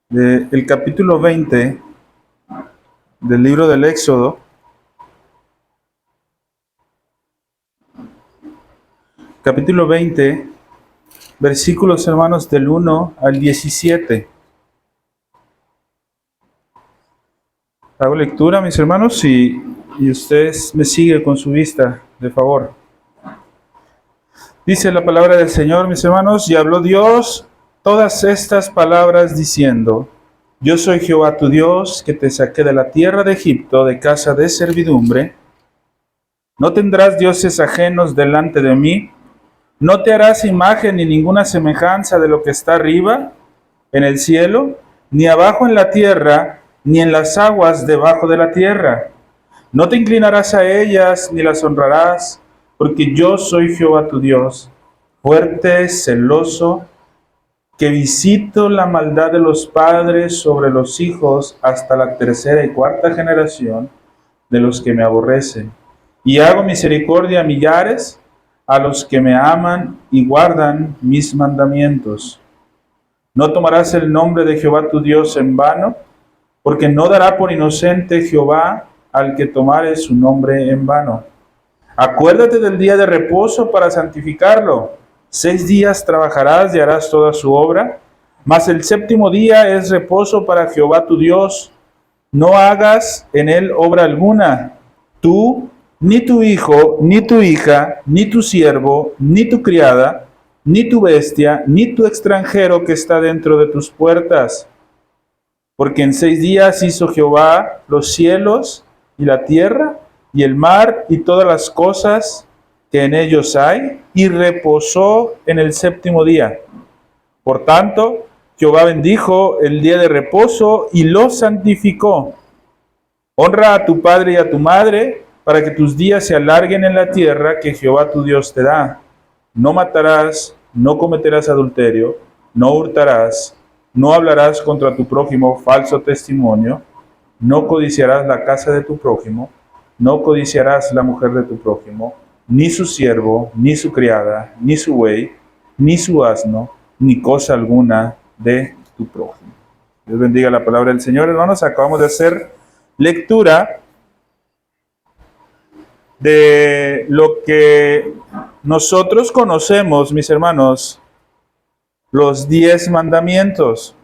del capítulo 20 del libro del Éxodo, capítulo 20, versículos, hermanos, del 1 al 17. Hago lectura, mis hermanos, y ustedes me siguen con su vista, de favor. Dice la palabra del Señor, mis hermanos: y habló Dios todas estas palabras diciendo: yo soy Jehová tu Dios, que te saqué de la tierra de Egipto, de casa de servidumbre. No tendrás dioses ajenos delante de mí. No te harás imagen ni ninguna semejanza de lo que está arriba en el cielo, ni abajo en la tierra, ni en las aguas debajo de la tierra. No te inclinarás a ellas, ni las honrarás, porque yo soy Jehová tu Dios, fuerte, celoso, que visito la maldad de los padres sobre los hijos hasta la tercera y cuarta generación de los que me aborrecen. Y hago misericordia a millares, a los que me aman y guardan mis mandamientos. No tomarás el nombre de Jehová tu Dios en vano, porque no dará por inocente Jehová al que tomare su nombre en vano. Acuérdate del día de reposo para santificarlo. 6 días trabajarás y harás toda su obra, mas el séptimo día es reposo para Jehová tu Dios. No hagas en él obra alguna, tú, ni tu hijo, ni tu hija, ni tu siervo, ni tu criada, ni tu bestia, ni tu extranjero que está dentro de tus puertas. Porque en 6 días hizo Jehová los cielos y la tierra y el mar y todas las cosas que en ellos hay, y reposó en el séptimo día. Por tanto, Jehová bendijo el día de reposo y lo santificó. Honra a tu padre y a tu madre, para que tus días se alarguen en la tierra que Jehová tu Dios te da. No matarás, no cometerás adulterio, no hurtarás, no hablarás contra tu prójimo falso testimonio, no codiciarás la casa de tu prójimo, no codiciarás la mujer de tu prójimo, ni su siervo, ni su criada, ni su buey, ni su asno, ni cosa alguna de tu prójimo. Dios bendiga la palabra del Señor, hermanos. Acabamos de hacer lectura de lo que nosotros conocemos, mis hermanos, los 10 mandamientos.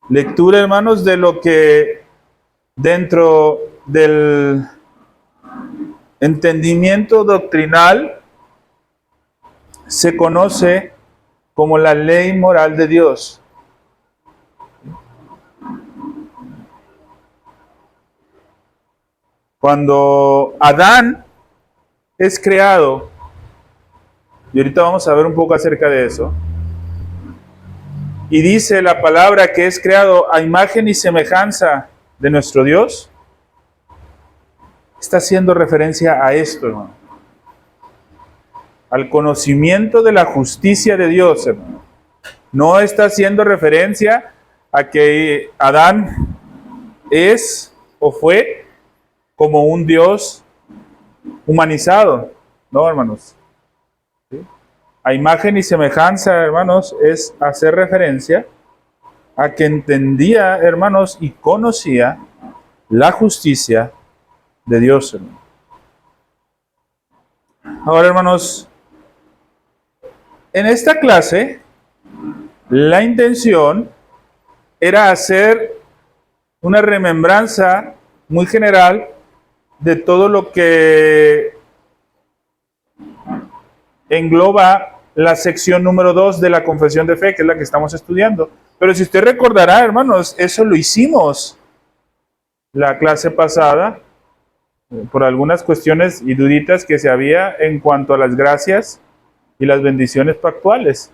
Lectura, hermanos, de lo que dentro del entendimiento doctrinal se conoce como la ley moral de Dios. Cuando Adán es creado, y ahorita vamos a ver un poco acerca de eso, y dice la palabra que es creado a imagen y semejanza de nuestro Dios, está haciendo referencia a esto, hermano. Al conocimiento de la justicia de Dios, hermano. No está haciendo referencia a que Adán es o fue como un Dios humanizado. No, hermanos. ¿Sí? A imagen y semejanza, hermanos, es hacer referencia a que entendía, hermanos, y conocía la justicia de Dios, hermano. Ahora, hermanos, en esta clase, la intención era hacer una remembranza muy general de todo lo que engloba la sección número 2 de la confesión de fe, que es la que estamos estudiando. Pero si usted recordará, hermanos, eso lo hicimos la clase pasada, por algunas cuestiones y duditas que se había en cuanto a las gracias y las bendiciones pactuales.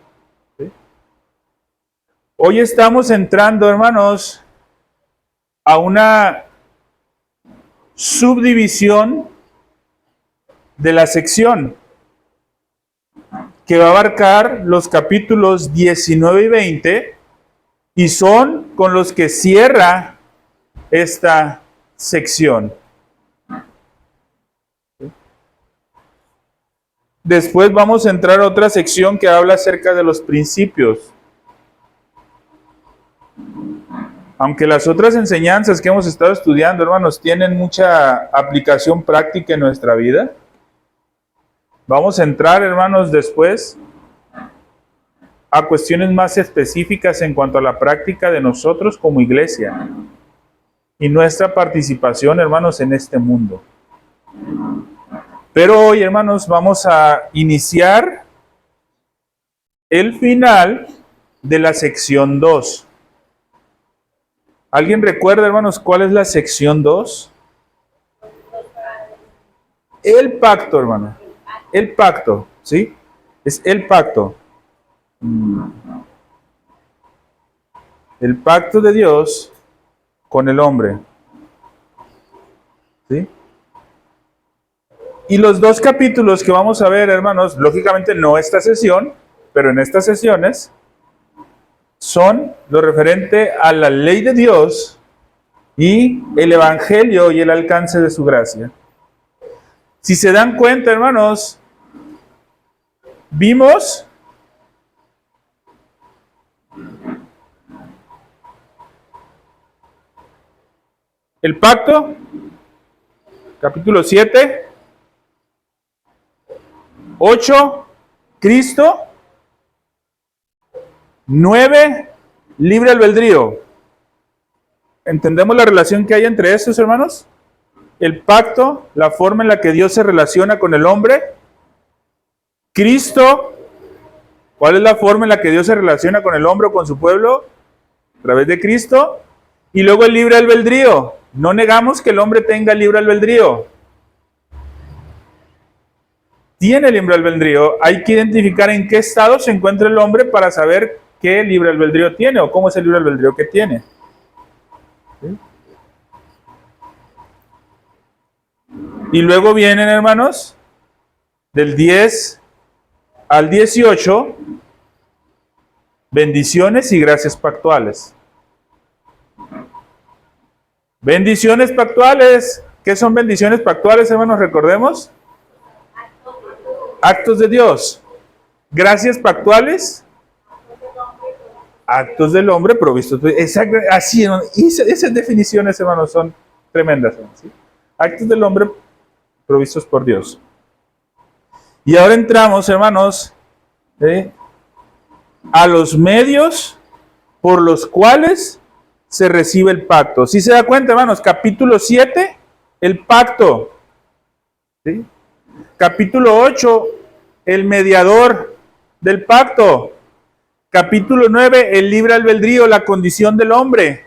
¿Sí? Hoy estamos entrando, hermanos, a una subdivisión de la sección que va a abarcar los capítulos 19 y 20, y son con los que cierra esta sección. Después vamos a entrar a otra sección que habla acerca de los principios. Aunque las otras enseñanzas que hemos estado estudiando, hermanos, tienen mucha aplicación práctica en nuestra vida, vamos a entrar, hermanos, después a cuestiones más específicas en cuanto a la práctica de nosotros como iglesia y nuestra participación, hermanos, en este mundo. Pero hoy, hermanos, vamos a iniciar el final de la sección 2. ¿Alguien recuerda, hermanos, cuál es la sección 2? El pacto, hermano. El pacto, ¿sí? Es el pacto. El pacto de Dios con el hombre. ¿Sí? Y los dos capítulos que vamos a ver, hermanos, lógicamente no esta sesión, pero en estas sesiones, son lo referente a la ley de Dios y el evangelio y el alcance de su gracia. Si se dan cuenta, hermanos, vimos el pacto, capítulo 7, 8, Cristo, 9, libre albedrío. ¿Entendemos la relación que hay entre estos, hermanos? El pacto, la forma en la que Dios se relaciona con el hombre. Cristo, ¿cuál es la forma en la que Dios se relaciona con el hombre o con su pueblo? A través de Cristo. Y luego el libre albedrío. No negamos que el hombre tenga libre albedrío. Tiene libre albedrío. Hay que identificar en qué estado se encuentra el hombre para saber qué libre albedrío tiene o cómo es el libre albedrío que tiene. ¿Sí? Y luego vienen, hermanos, del 10 al 18, bendiciones y gracias pactuales. Bendiciones pactuales. ¿Qué son bendiciones pactuales, hermanos? Recordemos. Actos de Dios. Gracias pactuales. Actos del hombre provistos. Así, esas definiciones, hermanos, son tremendas. ¿Sí? Actos del hombre provistos por Dios. Y ahora entramos, hermanos, a los medios por los cuales se recibe el pacto. Si se da cuenta, hermanos, capítulo 7, el pacto. ¿Sí? Capítulo 8, el mediador del pacto. Capítulo 9, el libre albedrío, la condición del hombre.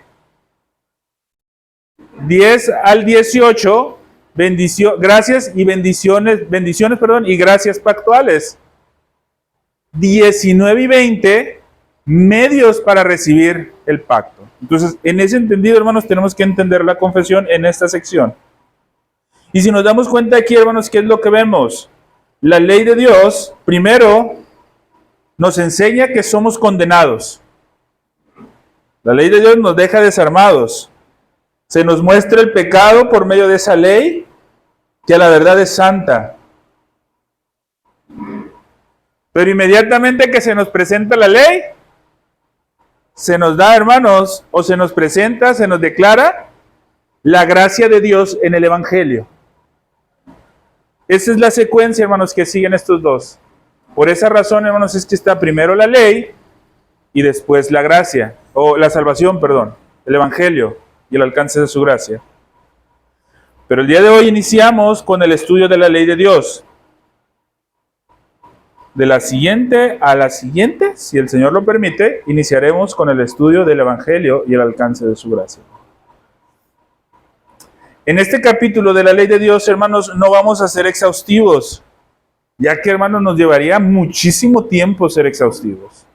10 al 18, gracias y bendiciones, y gracias pactuales. 19 y 20, medios para recibir el pacto. Entonces, en ese entendido, hermanos, tenemos que entender la confesión en esta sección. Y si nos damos cuenta aquí, hermanos, ¿qué es lo que vemos? La ley de Dios, primero, nos enseña que somos condenados. La ley de Dios nos deja desarmados. Se nos muestra el pecado por medio de esa ley, que a la verdad es santa. Pero inmediatamente que se nos presenta la ley, se nos da, hermanos, o se nos presenta, se nos declara la gracia de Dios en el Evangelio. Esa es la secuencia, hermanos, que siguen estos dos. Por esa razón, hermanos, es que está primero la ley y después la gracia, o la salvación, perdón, el Evangelio y el alcance de su gracia. Pero el día de hoy iniciamos con el estudio de la ley de Dios. De la siguiente a la siguiente, si el Señor lo permite, iniciaremos con el estudio del Evangelio y el alcance de su gracia. En este capítulo de la ley de Dios, hermanos, no vamos a ser exhaustivos, ya que, hermanos, nos llevaría muchísimo tiempo ser exhaustivos.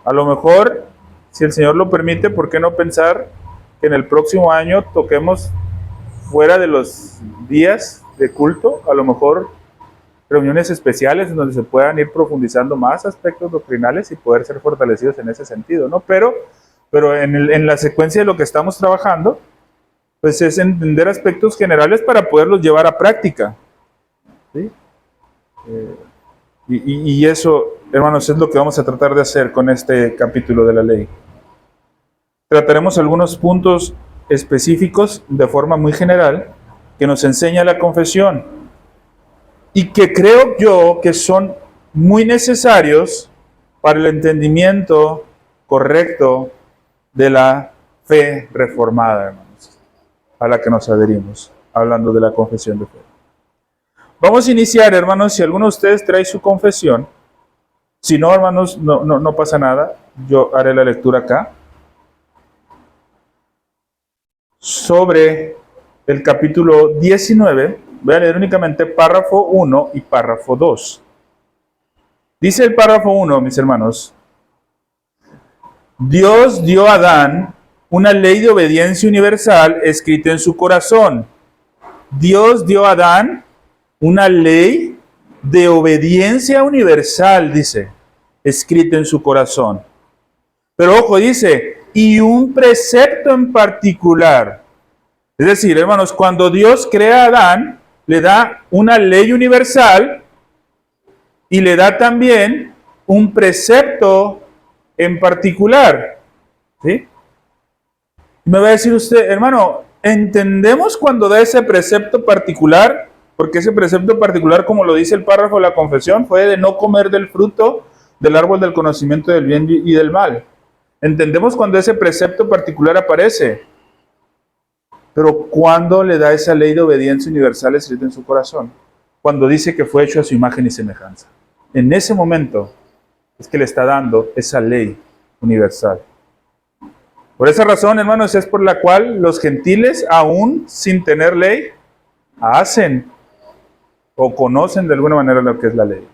A lo mejor, si el Señor lo permite, ¿por qué no pensar que en el próximo año toquemos fuera de los días de culto? A lo mejor reuniones especiales en donde se puedan ir profundizando más aspectos doctrinales y poder ser fortalecidos en ese sentido, ¿no? Pero en la secuencia de lo que estamos trabajando, pues es entender aspectos generales para poderlos llevar a práctica. ¿sí? Y eso, hermanos, es lo que vamos a tratar de hacer con este capítulo de la ley. Trataremos algunos puntos específicos de forma muy general que nos enseña la confesión y que creo yo que son muy necesarios para el entendimiento correcto de la fe reformada, hermanos, a la que nos adherimos, hablando de la confesión de fe. Vamos a iniciar, hermanos, si alguno de ustedes trae su confesión. Si no, hermanos, no pasa nada. Yo haré la lectura acá. Sobre el capítulo 19, voy a leer únicamente párrafo 1 y párrafo 2. Dice el párrafo 1, mis hermanos: Dios dio a Adán una ley de obediencia universal escrita en su corazón. Dios dio a Adán una ley de obediencia universal, dice, escrita en su corazón. Pero ojo, dice, y un precepto en particular. Es decir, hermanos, cuando Dios crea a Adán, le da una ley universal y le da también un precepto en particular. ¿Sí? Me va a decir usted, hermano, ¿entendemos cuando da ese precepto particular? Porque ese precepto particular, como lo dice el párrafo de la confesión, fue de no comer del fruto del árbol del conocimiento del bien y del mal. ¿Entendemos cuando ese precepto particular aparece? Pero ¿cuándo le da esa ley de obediencia universal escrita en su corazón? Cuando dice que fue hecho a su imagen y semejanza. En ese momento es que le está dando esa ley universal. Por esa razón, hermanos, es por la cual los gentiles, aún sin tener ley, hacen o conocen de alguna manera lo que es la ley.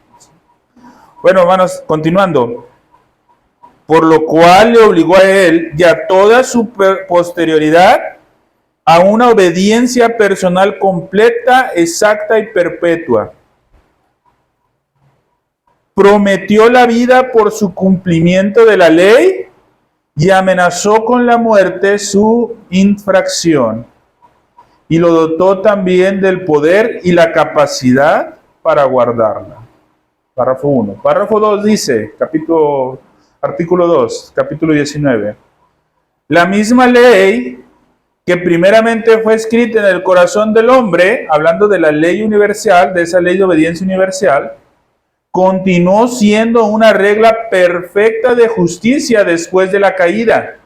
Bueno, hermanos, continuando. Por lo cual le obligó a él y a toda su posterioridad a una obediencia personal completa, exacta y perpetua. Prometió la vida por su cumplimiento de la ley y amenazó con la muerte su infracción. Y lo dotó también del poder y la capacidad para guardarla. Párrafo 1. Párrafo 2 dice, artículo 2, capítulo 19. La misma ley que primeramente fue escrita en el corazón del hombre, hablando de la ley universal, de esa ley de obediencia universal, continuó siendo una regla perfecta de justicia después de la caída.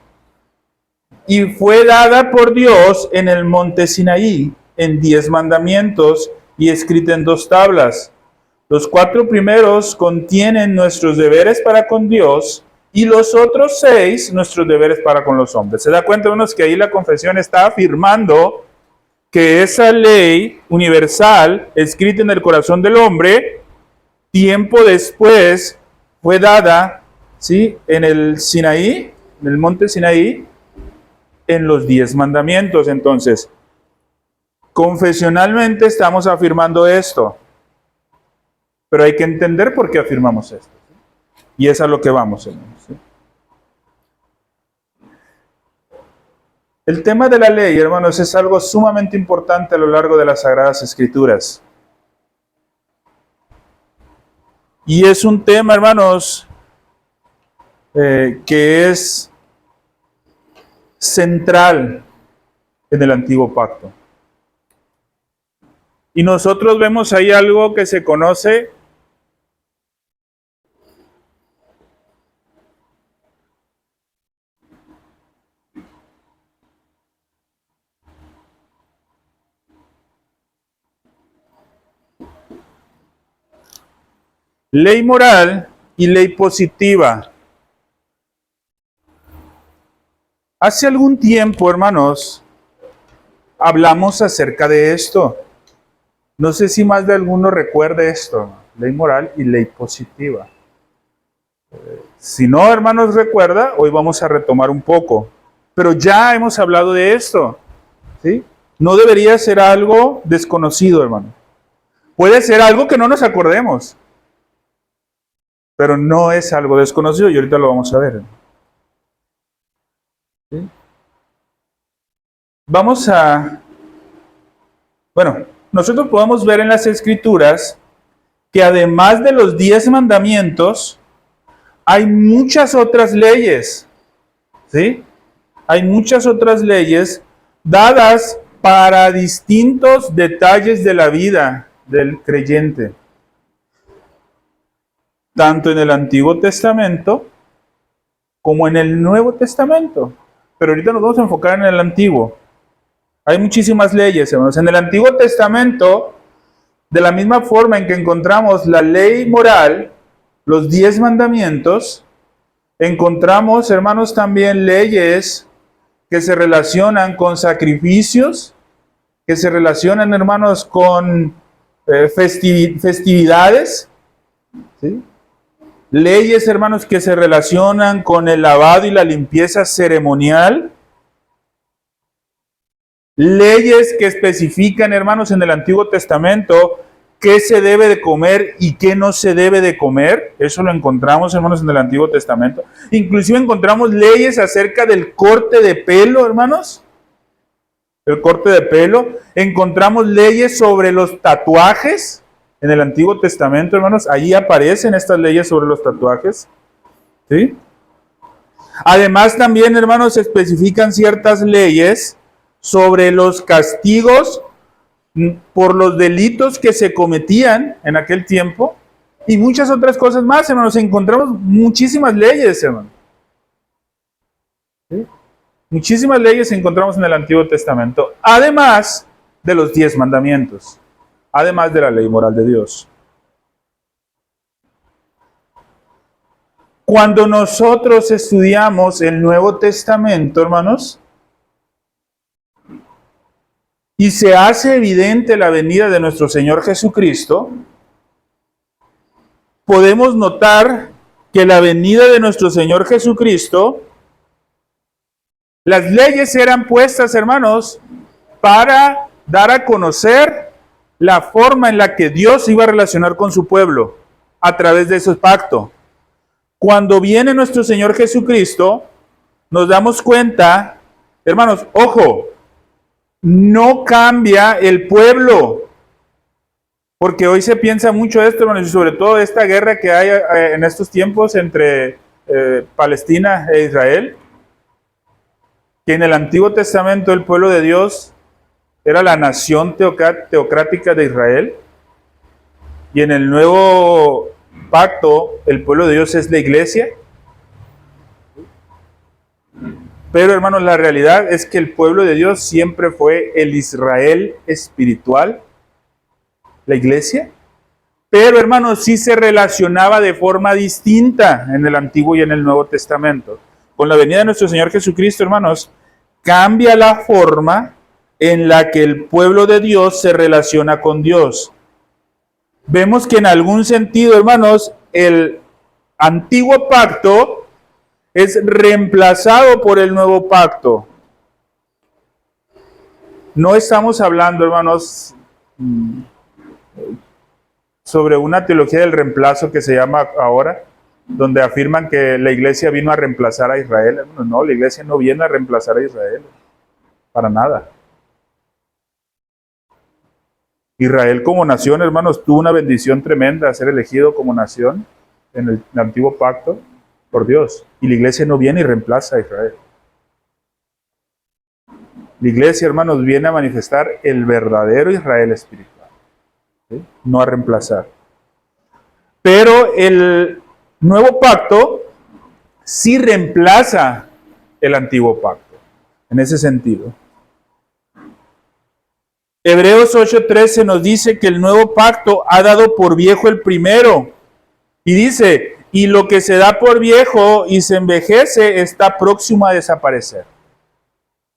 Y fue dada por Dios en el monte Sinaí, en 10 mandamientos y escrita en 2 tablas. Los 4 primeros contienen nuestros deberes para con Dios y los otros 6 nuestros deberes para con los hombres. ¿Se da cuenta, hermanos, que ahí la confesión está afirmando que esa ley universal escrita en el corazón del hombre, tiempo después fue dada, ¿sí?, en el Sinaí, en el monte Sinaí, en los 10 mandamientos? Entonces, confesionalmente estamos afirmando esto, pero hay que entender por qué afirmamos esto. ¿Sí? Y es a lo que vamos, hermanos. ¿Sí? El tema de la ley, hermanos, es algo sumamente importante a lo largo de las Sagradas Escrituras. Y es un tema, hermanos, que es central en el Antiguo Pacto. Y nosotros vemos ahí algo que se conoce ley moral y ley positiva. Hace algún tiempo, hermanos, hablamos acerca de esto. No sé si más de alguno recuerde esto, ley moral y ley positiva. Si no, hermanos, recuerda, hoy vamos a retomar un poco. Pero ya hemos hablado de esto, ¿sí? No debería ser algo desconocido, hermano. Puede ser algo que no nos acordemos, pero no es algo desconocido y ahorita lo vamos a ver. ¿Sí? Vamos a... Bueno, nosotros podemos ver en las Escrituras que además de los 10 mandamientos, hay muchas otras leyes, ¿sí? Hay muchas otras leyes dadas para distintos detalles de la vida del creyente, tanto en el Antiguo Testamento como en el Nuevo Testamento. Pero ahorita nos vamos a enfocar en el Antiguo. Hay muchísimas leyes, hermanos. En el Antiguo Testamento, de la misma forma en que encontramos la ley moral, los 10 mandamientos, encontramos, hermanos, también leyes que se relacionan con sacrificios, que se relacionan, hermanos, con festividades, ¿sí? Leyes, hermanos, que se relacionan con el lavado y la limpieza ceremonial. Leyes que especifican, hermanos, en el Antiguo Testamento qué se debe de comer y qué no se debe de comer. Eso lo encontramos, hermanos, en el Antiguo Testamento. Inclusive encontramos leyes acerca del corte de pelo, hermanos. El corte de pelo. Encontramos leyes sobre los tatuajes en el Antiguo Testamento, hermanos. Allí aparecen estas leyes sobre los tatuajes, ¿sí? Además también, hermanos, se especifican ciertas leyes sobre los castigos por los delitos que se cometían en aquel tiempo y muchas otras cosas más, hermanos. Encontramos muchísimas leyes, hermanos. ¿Sí? Muchísimas leyes encontramos en el Antiguo Testamento, además de los 10 mandamientos, además de la ley moral de Dios. Cuando nosotros estudiamos el Nuevo Testamento, hermanos, y se hace evidente la venida de nuestro Señor Jesucristo, podemos notar que la venida de nuestro Señor Jesucristo, las leyes eran puestas, hermanos, para dar a conocer la forma en la que Dios se iba a relacionar con su pueblo a través de ese pacto. Cuando viene nuestro Señor Jesucristo, nos damos cuenta, hermanos, ojo, no cambia el pueblo, porque hoy se piensa mucho esto, hermanos, y sobre todo esta guerra que hay en estos tiempos entre Palestina e Israel, que en el Antiguo Testamento el pueblo de Dios era la nación teocrática de Israel, y en el Nuevo Pacto el pueblo de Dios es la iglesia. Pero, hermanos, la realidad es que el pueblo de Dios siempre fue el Israel espiritual, la iglesia. Pero, hermanos, sí se relacionaba de forma distinta en el Antiguo y en el Nuevo Testamento. Con la venida de nuestro Señor Jesucristo, hermanos, cambia la forma en la que el pueblo de Dios se relaciona con Dios. Vemos que en algún sentido, hermanos, el antiguo pacto es reemplazado por el nuevo pacto. No estamos hablando, hermanos, sobre una teología del reemplazo que se llama ahora, donde afirman que la iglesia vino a reemplazar a Israel. No, la iglesia no viene a reemplazar a Israel, para nada. Israel como nación, hermanos, tuvo una bendición tremenda a ser elegido como nación en el antiguo pacto por Dios. Y la iglesia no viene y reemplaza a Israel. La iglesia, hermanos, viene a manifestar el verdadero Israel espiritual, ¿sí? No a reemplazar. Pero el nuevo pacto sí reemplaza el antiguo pacto, en ese sentido. Hebreos 8:13 nos dice que el nuevo pacto ha dado por viejo el primero. Y dice, y lo que se da por viejo y se envejece está próximo a desaparecer.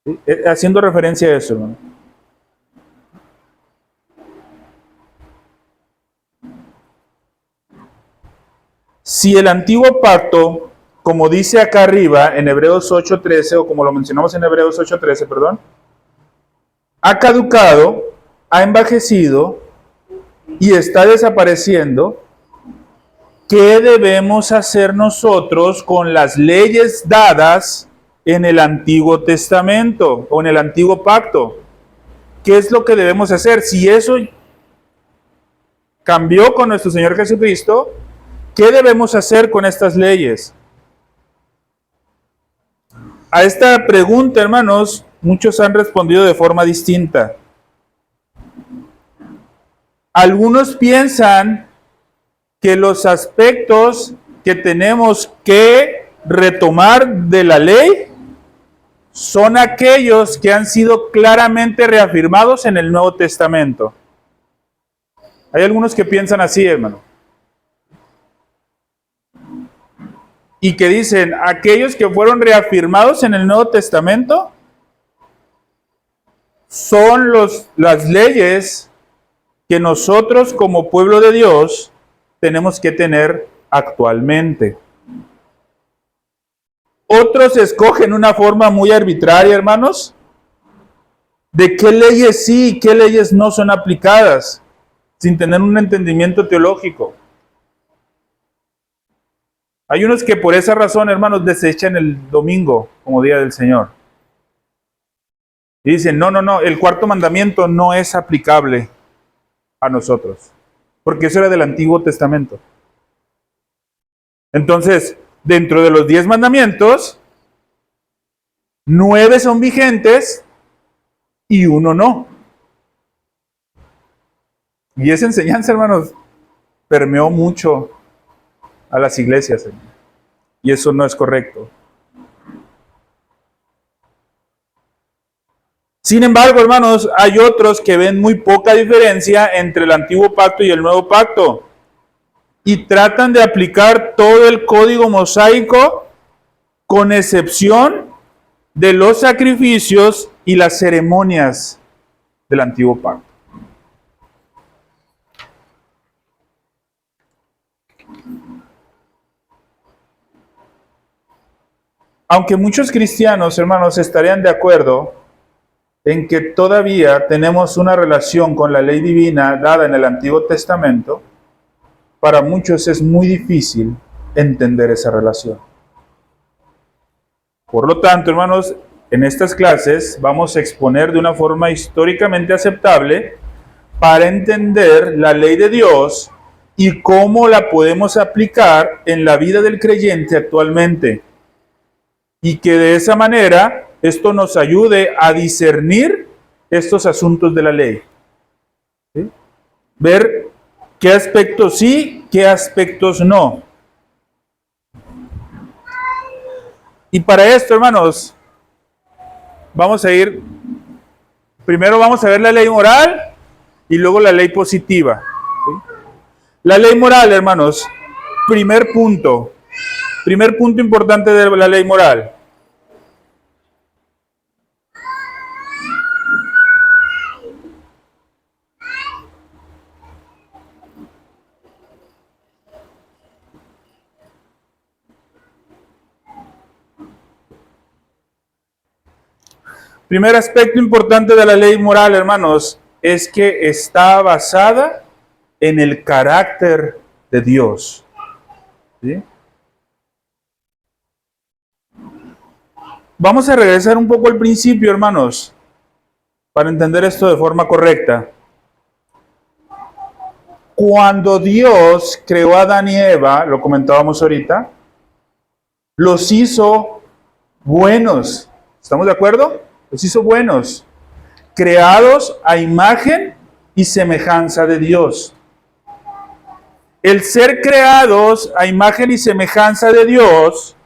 ¿Sí? Haciendo referencia a eso, ¿no? Si el antiguo pacto, como dice acá arriba en Hebreos 8:13, o como lo mencionamos en Hebreos 8:13, perdón, ha caducado, ha envejecido y está desapareciendo, ¿qué debemos hacer nosotros con las leyes dadas en el Antiguo Testamento o en el Antiguo Pacto? ¿qué es lo que debemos hacer? Si eso cambió con nuestro Señor Jesucristo, ¿qué debemos hacer con estas leyes? A esta pregunta, hermanos, muchos han respondido de forma distinta. Algunos piensan que los aspectos que tenemos que retomar de la ley son aquellos que han sido claramente reafirmados en el Nuevo Testamento. Hay algunos que piensan así, hermano. Y que dicen, aquellos que fueron reafirmados en el Nuevo Testamento son las leyes que nosotros como pueblo de Dios tenemos que tener actualmente. Otros escogen una forma muy arbitraria, hermanos, de qué leyes sí y qué leyes no son aplicadas, sin tener un entendimiento teológico. Hay unos que por esa razón, hermanos, desechan el domingo como día del Señor. Y dicen, no, el cuarto mandamiento no es aplicable a nosotros, porque eso era del Antiguo Testamento. Entonces, dentro de los 10 mandamientos, 9 son vigentes y 1 no. Y esa enseñanza, hermanos, permeó mucho a las iglesias, y eso no es correcto. Sin embargo, hermanos, hay otros que ven muy poca diferencia entre el antiguo pacto y el nuevo pacto y tratan de aplicar todo el código mosaico con excepción de los sacrificios y las ceremonias del antiguo pacto. Aunque muchos cristianos, hermanos, estarían de acuerdo en que todavía tenemos una relación con la ley divina dada en el Antiguo Testamento, para muchos es muy difícil entender esa relación. Por lo tanto, hermanos, en estas clases vamos a exponer de una forma históricamente aceptable para entender la ley de Dios y cómo la podemos aplicar en la vida del creyente actualmente. Y que de esa manera esto nos ayude a discernir estos asuntos de la ley. ¿Sí? Ver qué aspectos sí, qué aspectos no. Y para esto, hermanos, primero vamos a ver la ley moral y luego la ley positiva. ¿Sí? La ley moral, hermanos, primer punto importante de la ley moral. Primer aspecto importante de la ley moral, hermanos, es que está basada en el carácter de Dios. ¿Sí? Vamos a regresar un poco al principio, hermanos, para entender esto de forma correcta. Cuando Dios creó a Adán y Eva, lo comentábamos ahorita, los hizo buenos. ¿Estamos de acuerdo? Los hizo buenos, creados a imagen y semejanza de Dios. El ser creados a imagen y semejanza de Dios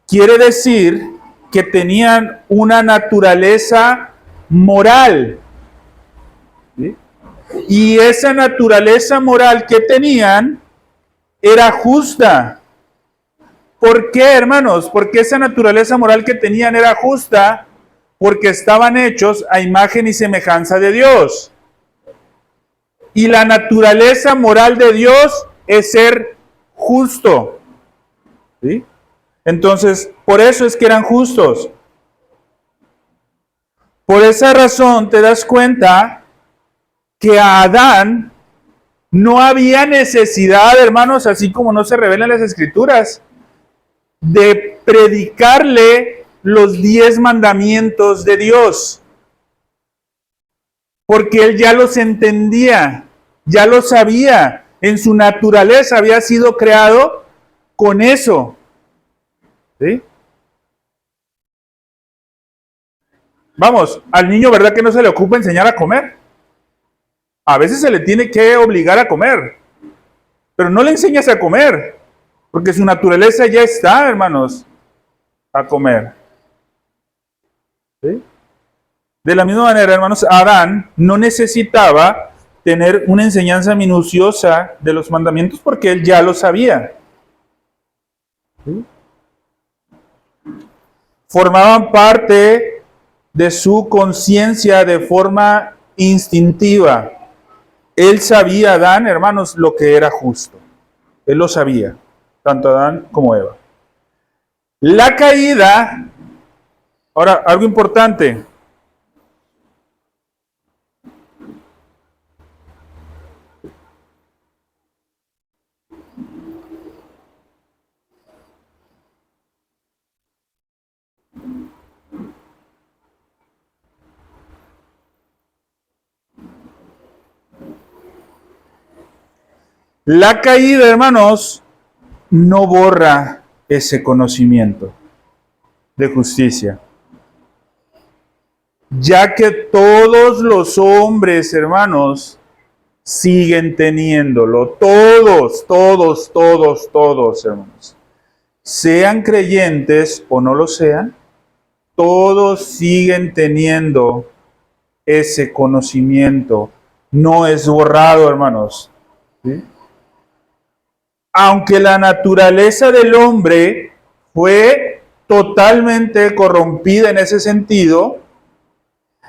quiere decir que tenían una naturaleza moral. ¿Sí? Y esa naturaleza moral que tenían era justa. ¿Por qué, hermanos? Porque esa naturaleza moral que tenían era justa porque estaban hechos a imagen y semejanza de Dios. Y la naturaleza moral de Dios es ser justo. ¿Sí? Entonces, por eso es que eran justos. Por esa razón te das cuenta que a Adán no había necesidad, hermanos, así como no se revela en las Escrituras, de predicarle los 10 mandamientos de Dios. porque él ya los entendía, ya lo sabía, en su naturaleza había sido creado con eso. ¿Sí? Vamos, al niño, ¿verdad que no se le ocupa enseñar a comer? A veces se le tiene que obligar a comer, pero no le enseñas a comer, porque su naturaleza ya está, hermanos, a comer. ¿Sí? De la misma manera, hermanos, Adán no necesitaba tener una enseñanza minuciosa de los mandamientos porque él ya lo sabía. ¿Sí? Formaban parte de su conciencia de forma instintiva. Él sabía, Adán, hermanos, lo que era justo. Él lo sabía, tanto Adán como Eva. La caída, ahora, algo importante. La caída, hermanos, no borra ese conocimiento de justicia. Ya que todos los hombres, hermanos, siguen teniéndolo. Todos, hermanos. Sean creyentes o no lo sean, todos siguen teniendo ese conocimiento. No es borrado, hermanos. ¿Sí? Aunque la naturaleza del hombre fue totalmente corrompida en ese sentido,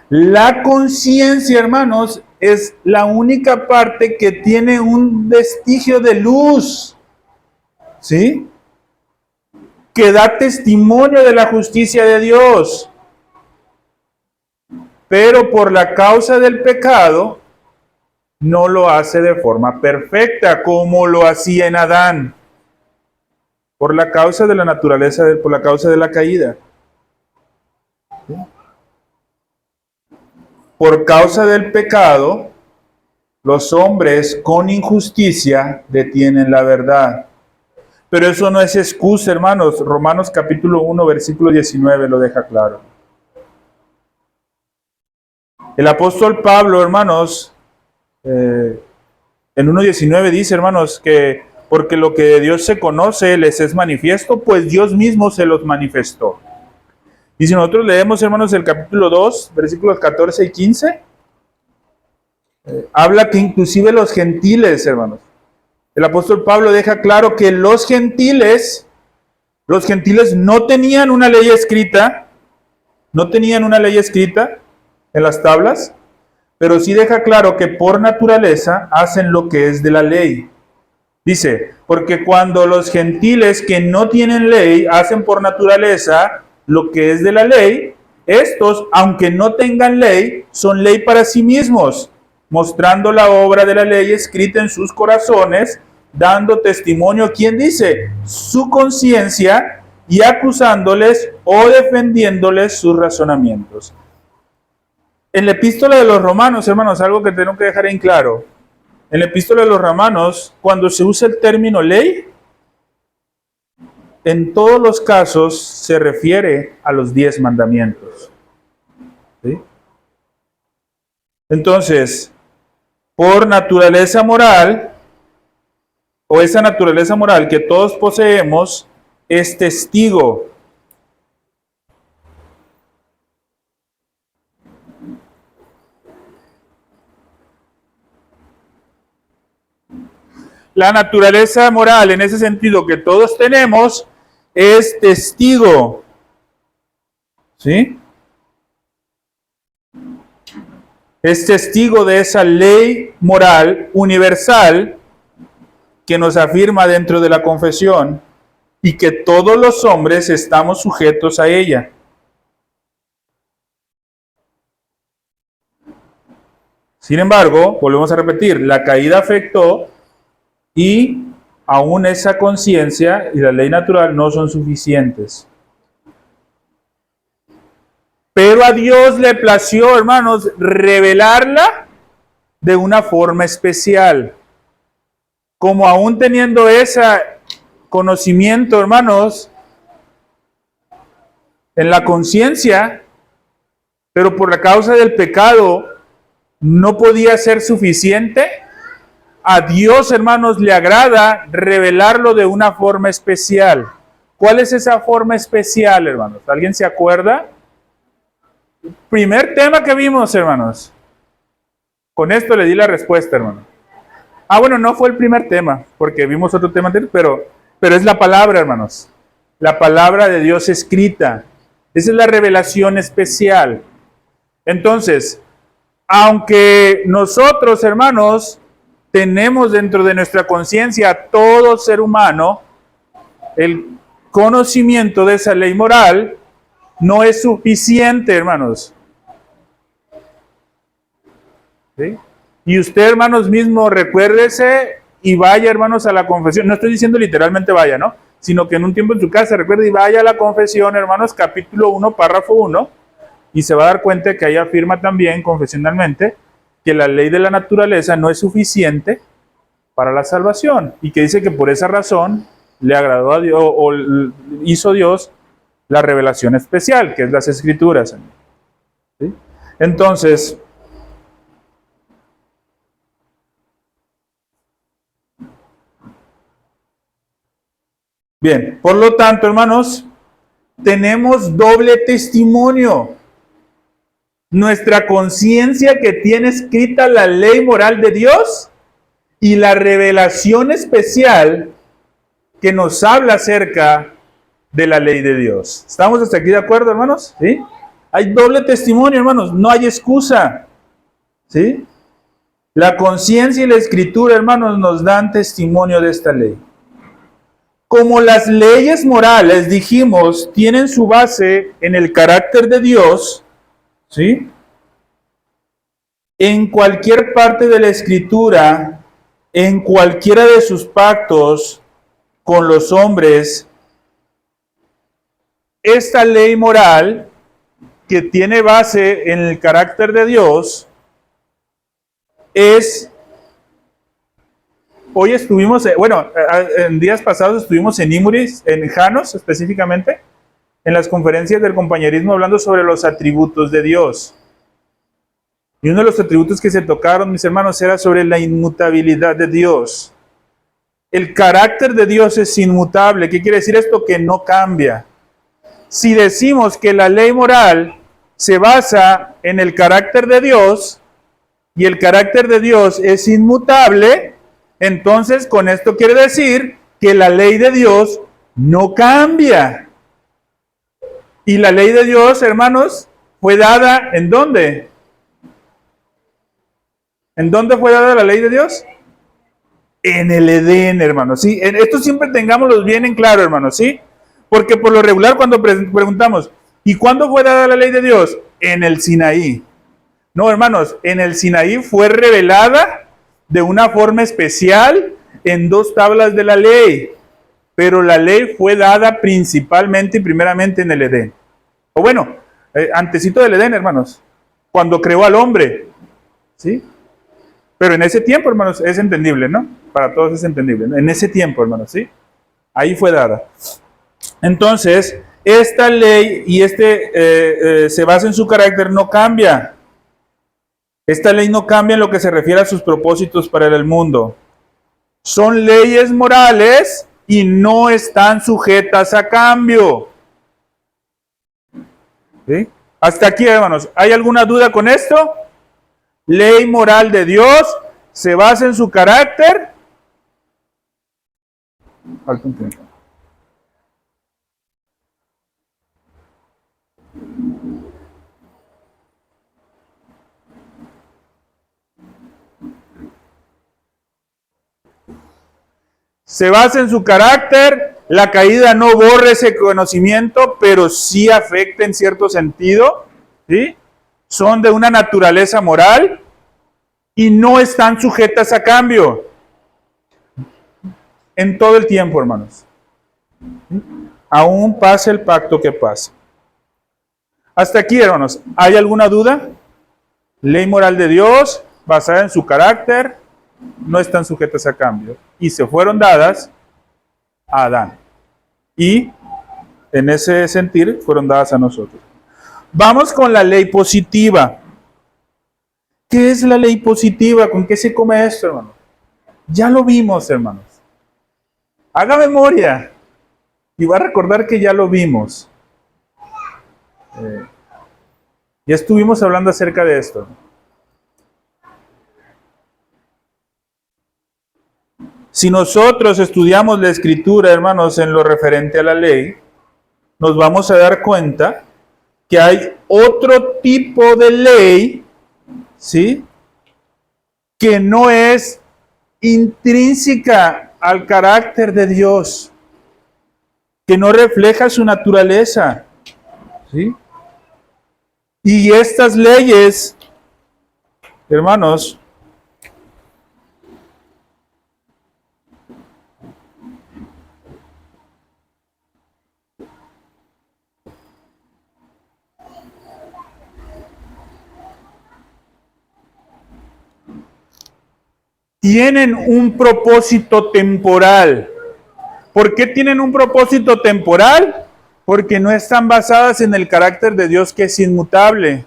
la conciencia, hermanos, es la única parte que tiene un vestigio de luz, ¿sí? Que da testimonio de la justicia de Dios. Pero por la causa del pecado, no lo hace de forma perfecta como lo hacía en Adán. Por la causa de la naturaleza, por la causa de la caída. ¿Sí? Por causa del pecado, los hombres con injusticia detienen la verdad. Pero eso no es excusa, hermanos. Romanos capítulo 1, versículo 19 lo deja claro. El apóstol Pablo, hermanos, en 1.19 dice, hermanos, que porque lo que de Dios se conoce les es manifiesto, pues Dios mismo se los manifestó. Y si nosotros leemos, hermanos, el capítulo 2, versículos 14 y 15, habla que inclusive los gentiles, hermanos, el apóstol Pablo deja claro que los gentiles no tenían una ley escrita, en las tablas, pero sí deja claro que por naturaleza hacen lo que es de la ley. Dice, porque cuando los gentiles que no tienen ley hacen por naturaleza lo que es de la ley, estos, aunque no tengan ley, son ley para sí mismos, mostrando la obra de la ley escrita en sus corazones, dando testimonio, ¿quién dice? Su conciencia, y acusándoles o defendiéndoles sus razonamientos. En la epístola de los Romanos, hermanos, algo que tengo que dejar en claro. En la epístola de los Romanos, cuando se usa el término ley, en todos los casos se refiere a los 10 mandamientos. ¿Sí? Entonces, por naturaleza moral, o esa naturaleza moral que todos poseemos, es testigo. La naturaleza moral, en ese sentido que todos tenemos, es testigo. ¿Sí? Es testigo de esa ley moral universal que nos afirma dentro de la confesión y que todos los hombres estamos sujetos a ella. Sin embargo, volvemos a repetir, la caída afectó y aún esa conciencia y la ley natural no son suficientes. Pero a Dios le plació, hermanos, revelarla de una forma especial. Como aún teniendo ese conocimiento, hermanos, en la conciencia, pero por la causa del pecado no podía ser suficiente, a Dios, hermanos, le agrada revelarlo de una forma especial. ¿Cuál es esa forma especial, hermanos? ¿Alguien se acuerda? Primer tema que vimos, hermanos. Con esto le di la respuesta, hermano. Bueno, no fue el primer tema, porque vimos otro tema anterior, pero es la palabra, hermanos. La palabra de Dios escrita. Esa es la revelación especial. Entonces, aunque nosotros, hermanos, tenemos dentro de nuestra conciencia, todo ser humano, el conocimiento de esa ley moral no es suficiente, hermanos. ¿Sí? Y usted, hermanos, mismo recuérdese y vaya, hermanos, a la confesión. No estoy diciendo literalmente vaya, ¿no? Sino que en un tiempo en su casa recuerde y vaya a la confesión, hermanos, capítulo 1, párrafo 1, y se va a dar cuenta que ahí afirma también confesionalmente que la ley de la naturaleza no es suficiente para la salvación y que dice que por esa razón le agradó a Dios o hizo Dios la revelación especial, que es las Escrituras. ¿Sí? Entonces, bien, por lo tanto, hermanos, tenemos doble testimonio. Nuestra conciencia que tiene escrita la ley moral de Dios y la revelación especial que nos habla acerca de la ley de Dios. ¿Estamos hasta aquí de acuerdo, hermanos? ¿Sí? Hay doble testimonio, hermanos, no hay excusa. ¿Sí? La conciencia y la escritura, hermanos, nos dan testimonio de esta ley. Como las leyes morales, dijimos, tienen su base en el carácter de Dios, ¿sí? En cualquier parte de la Escritura, en cualquiera de sus pactos con los hombres, esta ley moral, que tiene base en el carácter de Dios, es... Hoy estuvimos, en días pasados estuvimos en Imuris, en Janos específicamente, en las conferencias del compañerismo hablando sobre los atributos de Dios. Y uno de los atributos que se tocaron, mis hermanos, era sobre la inmutabilidad de Dios. El carácter de Dios es inmutable. ¿Qué quiere decir esto? Que no cambia. Si decimos que la ley moral se basa en el carácter de Dios y el carácter de Dios es inmutable, entonces con esto quiere decir que la ley de Dios no cambia. Y la ley de Dios, hermanos, fue dada ¿en dónde? ¿En dónde fue dada la ley de Dios? En el Edén, hermanos, ¿sí? Esto siempre tengámoslo bien en claro, hermanos, ¿sí? Porque por lo regular cuando preguntamos, ¿y cuándo fue dada la ley de Dios? En el Sinaí. No, hermanos, en el Sinaí fue revelada de una forma especial en 2 tablas de la ley. Pero la ley fue dada principalmente y primeramente en el Edén. O bueno, antesito del Edén, hermanos, cuando creó al hombre, ¿sí? Pero en ese tiempo, hermanos, es entendible, ¿no? Para todos es entendible, ¿no? En ese tiempo, hermanos, ¿sí? Ahí fue dada. Entonces, esta ley y se basa en su carácter, no cambia. Esta ley no cambia en lo que se refiere a sus propósitos para el mundo. Son leyes morales y no están sujetas a cambio. ¿Sí? Hasta aquí, hermanos. ¿Hay alguna duda con esto? Ley moral de Dios se basa en su carácter. Falta un tiempo. Se basa en su carácter. La caída no borra ese conocimiento, pero sí afecta en cierto sentido. ¿Sí? Son de una naturaleza moral y no están sujetas a cambio. En todo el tiempo, hermanos. Aún pase el pacto que pase. Hasta aquí, hermanos, ¿hay alguna duda? Ley moral de Dios, basada en su carácter, no están sujetas a cambio. Y se fueron dadas a Adán. Y en ese sentir fueron dadas a nosotros. Vamos con la ley positiva. ¿Qué es la ley positiva? ¿Con qué se come esto, hermano? Ya lo vimos, hermanos. Haga memoria y va a recordar que ya lo vimos. Ya estuvimos hablando acerca de esto. Si nosotros estudiamos la Escritura, hermanos, en lo referente a la ley, nos vamos a dar cuenta que hay otro tipo de ley, ¿sí?, que no es intrínseca al carácter de Dios, que no refleja su naturaleza, ¿sí? Y estas leyes, hermanos, tienen un propósito temporal. ¿Por qué tienen un propósito temporal? Porque no están basadas en el carácter de Dios, que es inmutable.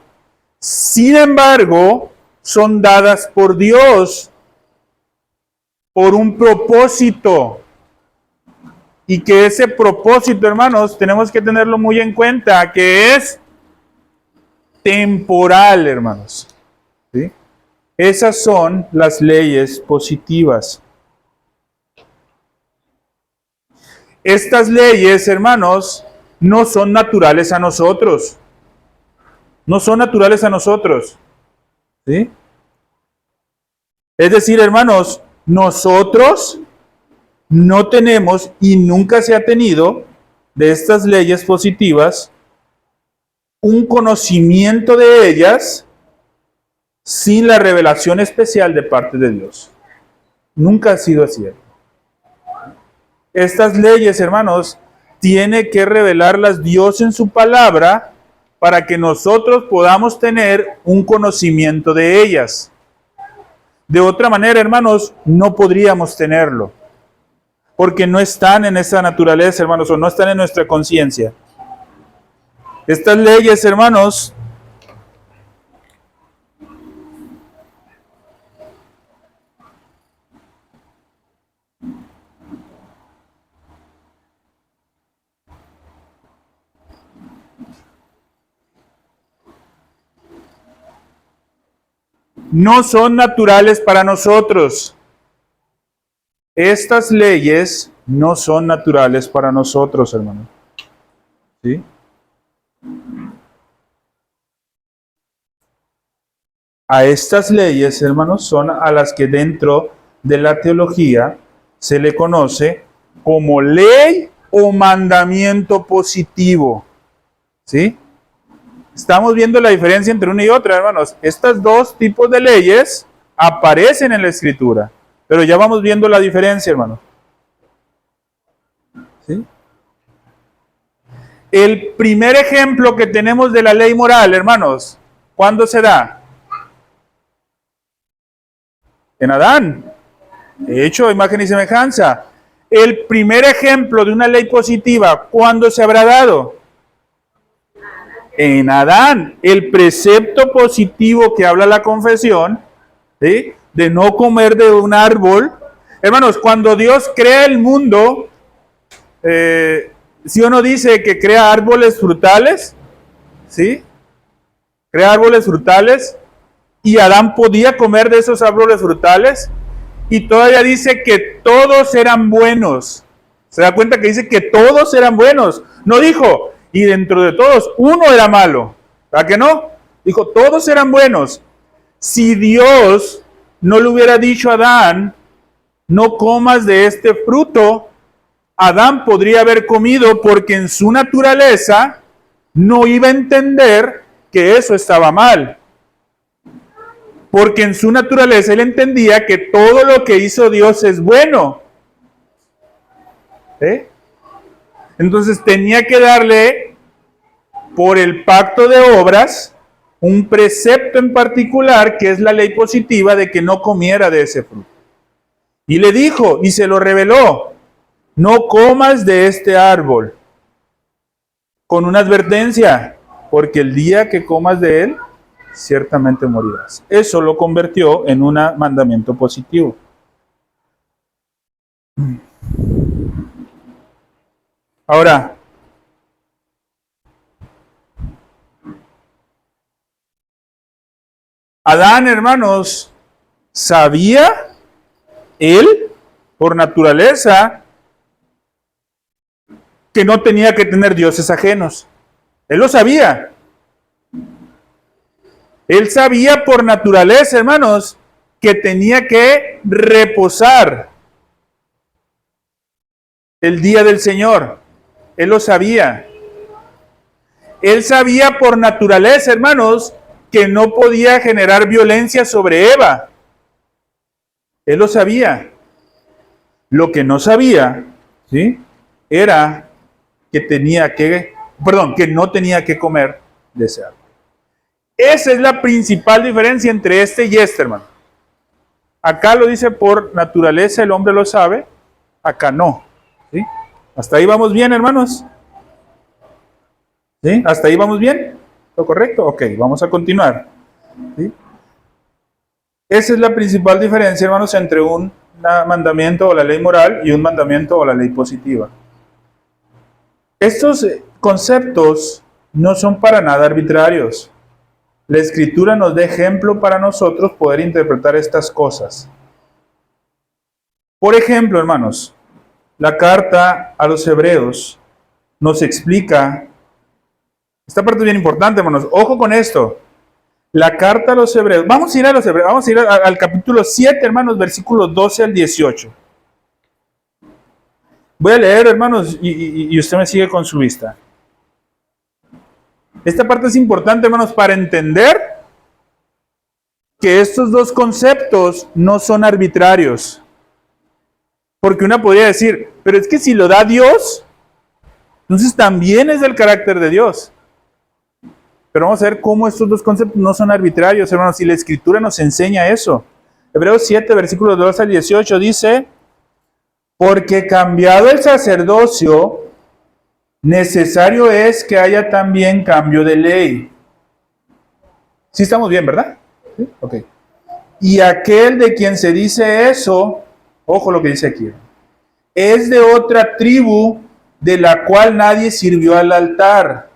Sin embargo, son dadas por Dios por un propósito. Y que ese propósito, hermanos, tenemos que tenerlo muy en cuenta, que es temporal, hermanos. ¿Sí? Esas son las leyes positivas. Estas leyes, hermanos, no son naturales a nosotros. No son naturales a nosotros. ¿Sí? Es decir, hermanos, nosotros no tenemos y nunca se ha tenido de estas leyes positivas un conocimiento de ellas sin la revelación especial de parte de Dios. Nunca ha sido así. Estas leyes, hermanos, tiene que revelarlas Dios en su palabra para que nosotros podamos tener un conocimiento de ellas. De otra manera, hermanos, no podríamos tenerlo, porque no están en esa naturaleza, hermanos, o no están en nuestra conciencia. Estas leyes, hermanos, no son naturales para nosotros. Estas leyes no son naturales para nosotros, hermano. ¿Sí? A estas leyes, hermanos, son a las que dentro de la teología se le conoce como ley o mandamiento positivo. ¿Sí? Estamos viendo la diferencia entre una y otra, hermanos. Estos dos tipos de leyes aparecen en la Escritura, pero ya vamos viendo la diferencia, hermanos. ¿Sí? El primer ejemplo que tenemos de la ley moral, hermanos, ¿cuándo se da? En Adán. Hecho, imagen y semejanza. El primer ejemplo de una ley positiva, ¿cuándo se habrá dado? En Adán. El precepto positivo que habla la confesión, ¿sí?, de no comer de un árbol. Hermanos, cuando Dios crea el mundo, ¿sí o no dice que crea árboles frutales? ¿Sí? Crea árboles frutales. Y Adán podía comer de esos árboles frutales. Y todavía dice que todos eran buenos. ¿Se da cuenta que dice que todos eran buenos? No dijo, y dentro de todos, uno era malo. ¿Verdad que no? Dijo, todos eran buenos. Si Dios no le hubiera dicho a Adán, no comas de este fruto, Adán podría haber comido porque en su naturaleza no iba a entender que eso estaba mal. Porque en su naturaleza él entendía que todo lo que hizo Dios es bueno. Entonces tenía que darle por el pacto de obras un precepto en particular, que es la ley positiva de que no comiera de ese fruto. Y le dijo, y se lo reveló, no comas de este árbol, con una advertencia, porque el día que comas de él, ciertamente morirás. Eso lo convirtió en un mandamiento positivo. Ahora, Adán, hermanos, sabía él, por naturaleza, que no tenía que tener dioses ajenos. Él lo sabía. Él sabía por naturaleza, hermanos, que tenía que reposar el día del Señor. Él lo sabía. Él sabía por naturaleza, hermanos, que no podía generar violencia sobre Eva. Él lo sabía. Lo que no sabía, ¿sí?, era que que no tenía que comer de ese árbol. Esa es la principal diferencia entre este y este, hermano. Acá lo dice por naturaleza, el hombre lo sabe, acá no. ¿Sí? ¿Hasta ahí vamos bien, hermanos? ¿Sí? ¿Hasta ahí vamos bien? ¿Lo correcto? Ok, vamos a continuar. ¿Sí? Esa es la principal diferencia, hermanos, entre un mandamiento o la ley moral y un mandamiento o la ley positiva. Estos conceptos no son para nada arbitrarios. La Escritura nos da ejemplo para nosotros poder interpretar estas cosas. Por ejemplo, hermanos, la carta a los Hebreos nos explica, esta parte es bien importante, hermanos, ojo con esto. La carta a los Hebreos, vamos a ir a los Hebreos, vamos a ir al capítulo 7, hermanos, versículos 12 al 18. Voy a leer, hermanos, y usted me sigue con su vista. Esta parte es importante, hermanos, para entender que estos dos conceptos no son arbitrarios. Porque una podría decir, pero es que si lo da Dios, entonces también es del carácter de Dios. Pero vamos a ver cómo estos dos conceptos no son arbitrarios, hermanos, y la Escritura nos enseña eso. Hebreos 7, versículos 12 al 18 dice, porque cambiado el sacerdocio, necesario es que haya también cambio de ley. Sí estamos bien, ¿verdad? ¿Sí? Ok. Y aquel de quien se dice eso, ojo lo que dice aquí, es de otra tribu de la cual nadie sirvió al altar.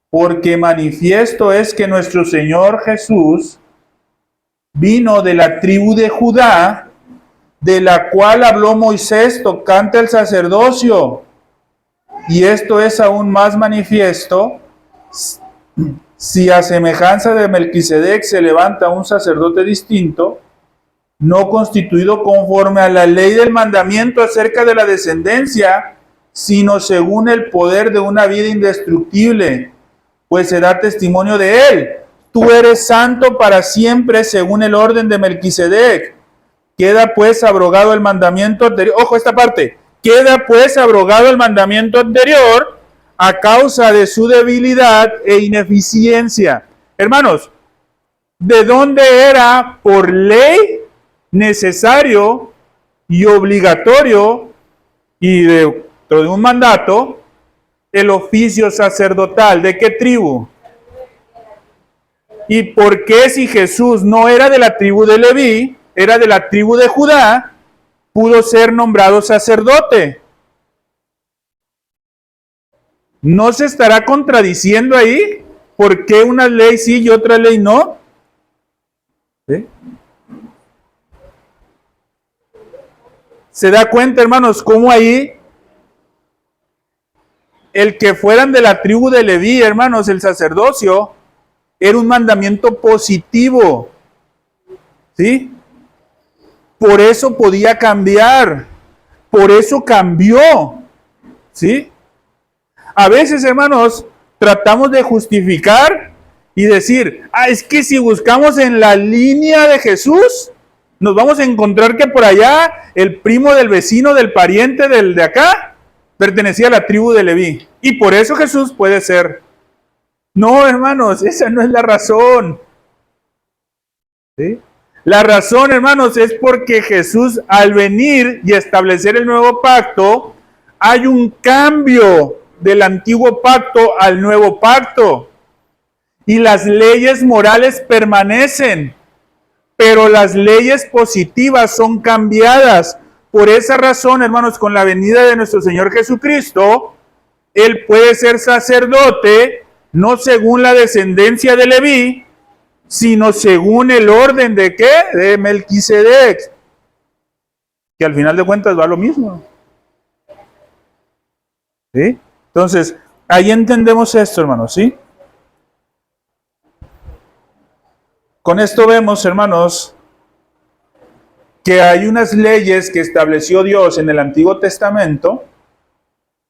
Porque manifiesto es que nuestro Señor Jesús vino de la tribu de Judá, de la cual habló Moisés tocante al sacerdocio. Y esto es aún más manifiesto si a semejanza de Melquisedec se levanta un sacerdote distinto, no constituido conforme a la ley del mandamiento acerca de la descendencia, sino según el poder de una vida indestructible, pues se da testimonio de él. Tú eres santo para siempre según el orden de Melquisedec. Queda pues abrogado el mandamiento anterior. Ojo esta parte. Queda pues abrogado el mandamiento anterior a causa de su debilidad e ineficiencia. Hermanos, ¿de dónde era por ley necesario y obligatorio y de un mandato el oficio sacerdotal? ¿De qué tribu? ¿Y por qué si Jesús no era de la tribu de Leví, era de la tribu de Judá, pudo ser nombrado sacerdote? ¿No se estará contradiciendo ahí? ¿Por qué una ley sí y otra ley no? ¿Sí? ¿Se da cuenta, hermanos, cómo ahí el que fueran de la tribu de Leví, hermanos, el sacerdocio, era un mandamiento positivo? ¿Sí? Por eso podía cambiar. Por eso cambió. ¿Sí? A veces, hermanos, tratamos de justificar y decir, es que si buscamos en la línea de Jesús, nos vamos a encontrar que por allá el primo del vecino, del pariente del de acá, pertenecía a la tribu de Leví. Y por eso Jesús puede ser No, hermanos, esa no es la razón. ¿Sí? La razón, hermanos, es porque Jesús, al venir y establecer el nuevo pacto, hay un cambio del antiguo pacto al nuevo pacto. Y las leyes morales permanecen, pero las leyes positivas son cambiadas. Por esa razón, hermanos, con la venida de nuestro Señor Jesucristo, Él puede ser sacerdote, no según la descendencia de Leví, sino según el orden de ¿qué? De Melquisedec, que al final de cuentas va lo mismo. ¿Sí? Entonces, ahí entendemos esto, hermanos, ¿sí? Con esto vemos, hermanos, que hay unas leyes que estableció Dios en el Antiguo Testamento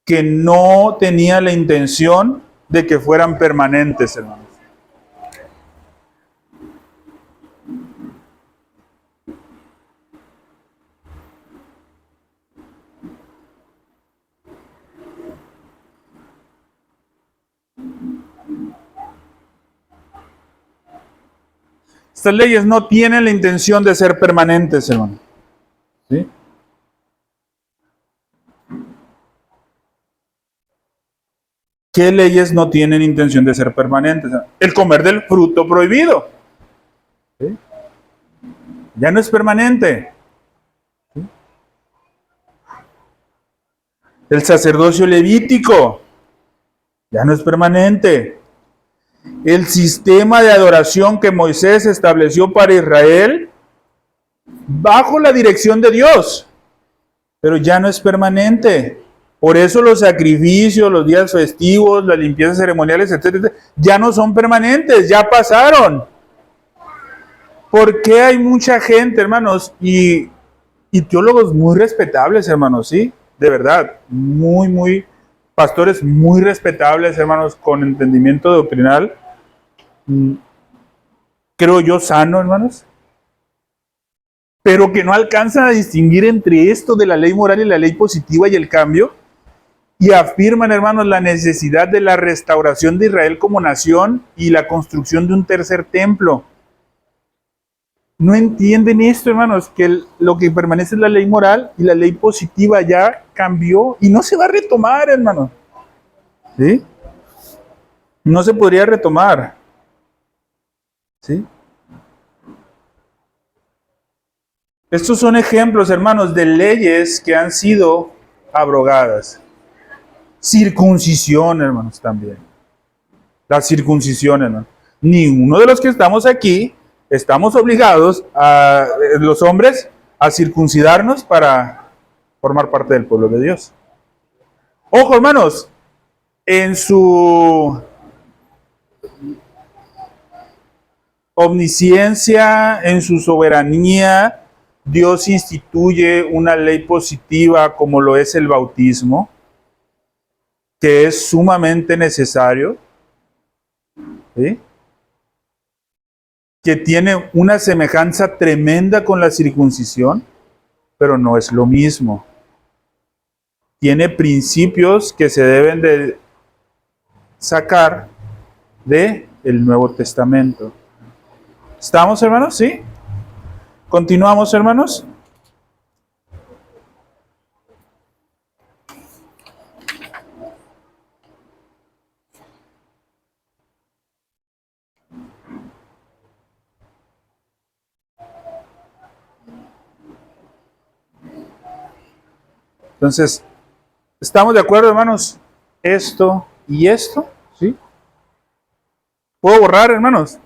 que no tenían la intención de que fueran permanentes, hermanos. Estas leyes no tienen la intención de ser permanentes, hermano. ¿Sí? ¿Qué leyes no tienen intención de ser permanentes? El comer del fruto prohibido. ¿Sí? Ya no es permanente. ¿Sí? El sacerdocio levítico ya no es permanente. El sistema de adoración que Moisés estableció para Israel bajo la dirección de Dios, pero ya no es permanente. Por eso los sacrificios, los días festivos, las limpiezas ceremoniales, etcétera, ya no son permanentes, ya pasaron. ¿Por qué hay mucha gente, hermanos, y teólogos muy respetables, hermanos, sí? De verdad, pastores muy respetables, hermanos, con entendimiento doctrinal, creo yo sano, hermanos, pero que no alcanzan a distinguir entre esto de la ley moral y la ley positiva y el cambio, y afirman, hermanos, la necesidad de la restauración de Israel como nación y la construcción de un tercer templo. No entienden esto, hermanos, que lo que permanece es la ley moral y la ley positiva ya cambió y no se va a retomar, hermanos. ¿Sí? No se podría retomar. ¿Sí? Estos son ejemplos, hermanos, de leyes que han sido abrogadas. Circuncisión, hermanos, también. La circuncisión, hermanos. Ninguno de los que estamos aquí estamos obligados, los hombres, a circuncidarnos para formar parte del pueblo de Dios. Ojo, hermanos, en su omnisciencia, en su soberanía, Dios instituye una ley positiva como lo es el bautismo, que es sumamente necesario, ¿sí? Que tiene una semejanza tremenda con la circuncisión, pero no es lo mismo. Tiene principios que se deben de sacar de el Nuevo Testamento. ¿Estamos, hermanos? ¿Sí? ¿Continuamos, hermanos? Entonces, ¿estamos de acuerdo, hermanos? Esto y esto, ¿sí? ¿Puedo borrar, hermanos?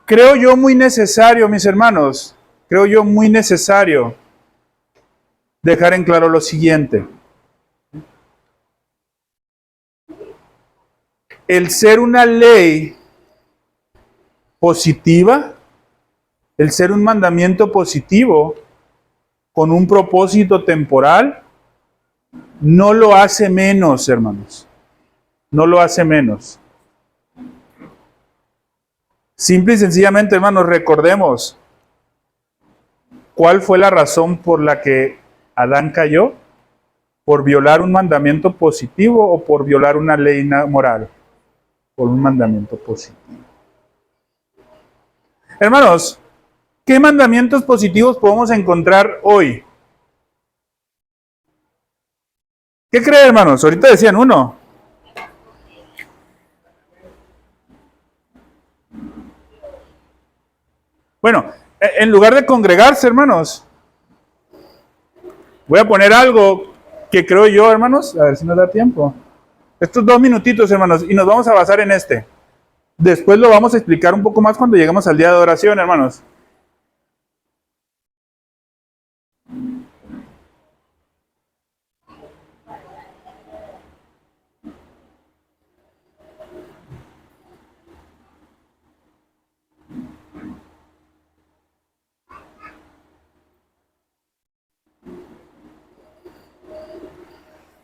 Creo yo muy necesario, mis hermanos, creo yo muy necesario dejar en claro lo siguiente. El ser una ley positiva, el ser un mandamiento positivo con un propósito temporal, no lo hace menos, hermanos. No lo hace menos. Simple y sencillamente, hermanos, recordemos cuál fue la razón por la que Adán cayó. ¿Por violar un mandamiento positivo o por violar una ley moral? Por un mandamiento positivo. Hermanos, ¿qué mandamientos positivos podemos encontrar hoy? ¿Qué creen, hermanos? Ahorita decían uno. Bueno, en lugar de congregarse, hermanos, voy a poner algo que creo yo, hermanos, a ver si nos da tiempo. Estos 2 minutitos, hermanos, y nos vamos a basar en este. Después lo vamos a explicar un poco más cuando lleguemos al día de oración, hermanos.